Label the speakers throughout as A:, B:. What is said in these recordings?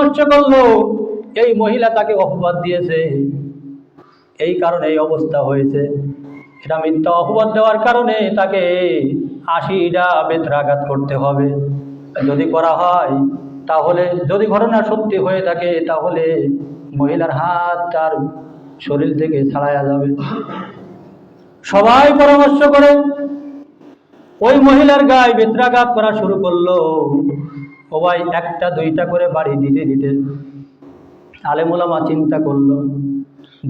A: পরামর্শ করলো এই মহিলা তাকে অপবাদ দিয়েছে, এই কারণে এই অবস্থা হয়েছে। এটা মিথ্যা অপবাদ দেওয়ার কারণে তাকে 80টা বেত্রাঘাত করতে হবে। যদি করা হয় তাহলে, যদি ঘটনা সত্যি হয়ে থাকে, তাহলে মহিলার হাত তার শরীর থেকে ছাড়ায়া যাবে। সবাই পরামর্শ করে ওই মহিলার গায়ে বেত্রাঘাত করা শুরু করলো। সবাই 1টা 2টা করে বাড়ি দিতে দিতে আলেম ওলামা চিন্তা করলো,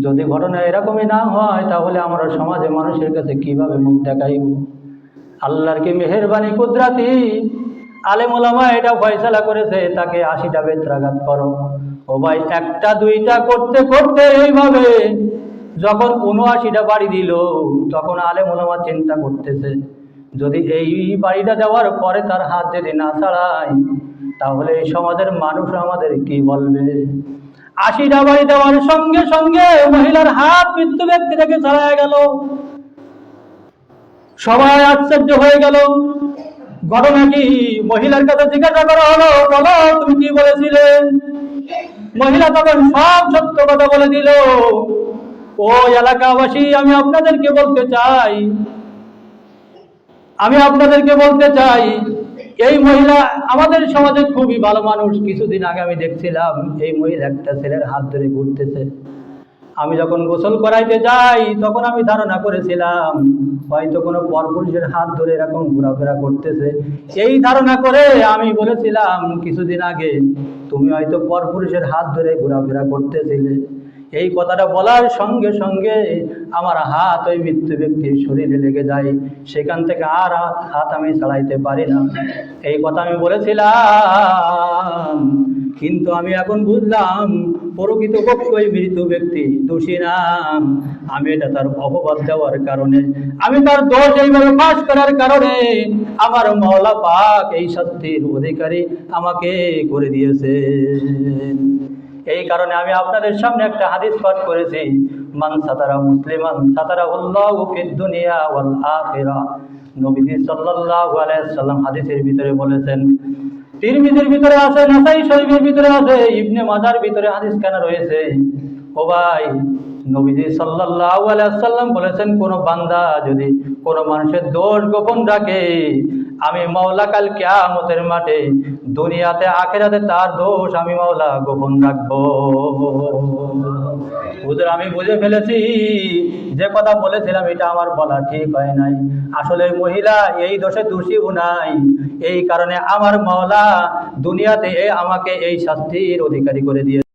A: যদি ঘটনা এরকমই না হয় তাহলে আমরা সমাজে মানুষের কাছে কিভাবে মুখ দেখাইব। আল্লাহর কি মেহেরবানি কুদরাতি, আলেম ওলামা এটা ফয়সালা করেছে তাকে 80টা বেত্রাঘাত করো। ও ভাই 1টা 2টা করতে করতে এইভাবে যখন 79টা বাড়ি দিল, তখন আলেম ওলামা চিন্তা করতেছে, যদি এই বাড়িটা দেওয়ার পরে তার হাত যদি না ছাড়াই তাহলে এই সমাজের মানুষ আমাদের কি বলবে। 80টা বাড়ি দেওয়ার সঙ্গে সঙ্গে মহিলার হাত মৃত্যু ব্যক্তি থেকে ছাড়া গেল। সবাই আশ্চর্য হয়ে গেল। ঘটনা কি? মহিলার কাছে জিজ্ঞাসা করা হলো, বলো তুমি কি বলেছিলে? মহিলা তখন সব সত্য কথা বলে দিল। ও এলাকাবাসী, আমি আপনাদেরকে বলতে চাই এই মহিলা আমাদের সমাজে খুবই ভালো মানুষ। কিছুদিন আগে আমি দেখছিলাম এই মহিলা একটা ছেলের হাত ধরে ঘুরতেছে। আমি যখন গোসল করাইতে যাই তখন আমি ধারণা করেছিলাম হয়তো কোনো পরপুরুষের হাত ধরে এরকম ঘোরাফেরা করতেছে। এই ধারণা করে আমি বলেছিলাম কিছুদিন আগে তুমি হয়তো পরপুরুষের হাত ধরে ঘোরাফেরা করতেছিলে। এই কথাটা বলার সঙ্গে সঙ্গে আমার হাত ওই মৃত্যু ব্যক্তির শরীরে লেগে যায়, সেখান থেকে আর হাত আমি ছাড়াইতে পারি না। এই কথা আমি বলেছিলাম, কিন্তু আমি এখন বুঝলাম প্রকৃতপক্ষে ওই মৃত ব্যক্তি দোষী না। আমি এটা তার অপবাদ দেওয়ার কারণে, আমি তার দোষ এইভাবে ফাঁস করার কারণে আমার মওলা পাক এই শাস্তির অধিকারী আমাকে করে দিয়েছে। এই কারণে আমি আপনাদের সামনে একটা হাদিস পাঠ করেছি, মান সাতারা মুসলিমান সাতারাহুল্লাহু ফিদ দুনিয়া ওয়াল আখিরা। নবীজি সাল্লাল্লাহু আলাইহি ওয়াসাল্লাম হাদিসের ভিতরে বলেছেন, তিরমিজির ভিতরে আছে, নাসাই শরীফের ভিতরে আছে, ইবনে মাজার ভিতরে হাদিস কেন রয়েছে? ও ভাই, নবীজি সাল্লাল্লাহু আলাইহি ওয়াসাল্লাম বলেছেন, কোন বান্দা যদি কোন মানুষের দোষ গোপন রাখে, আমি মাওলা কাল কিয়ামতের মাঠে দুনিয়াতে আখিরাতে তার দোষ আমি মাওলা গোপন রাখবো। হুজুর, আমি বুঝে ফেলেছি যে কথা বলেছিলাম এটা আমার বলা ঠিক হয় নাই। আসলে মহিলা এই দোষে দোষীও নাই, এই কারণে আমার মাওলা দুনিয়াতে আমাকে এই শাস্তির অধিকারী করে দিয়েছে।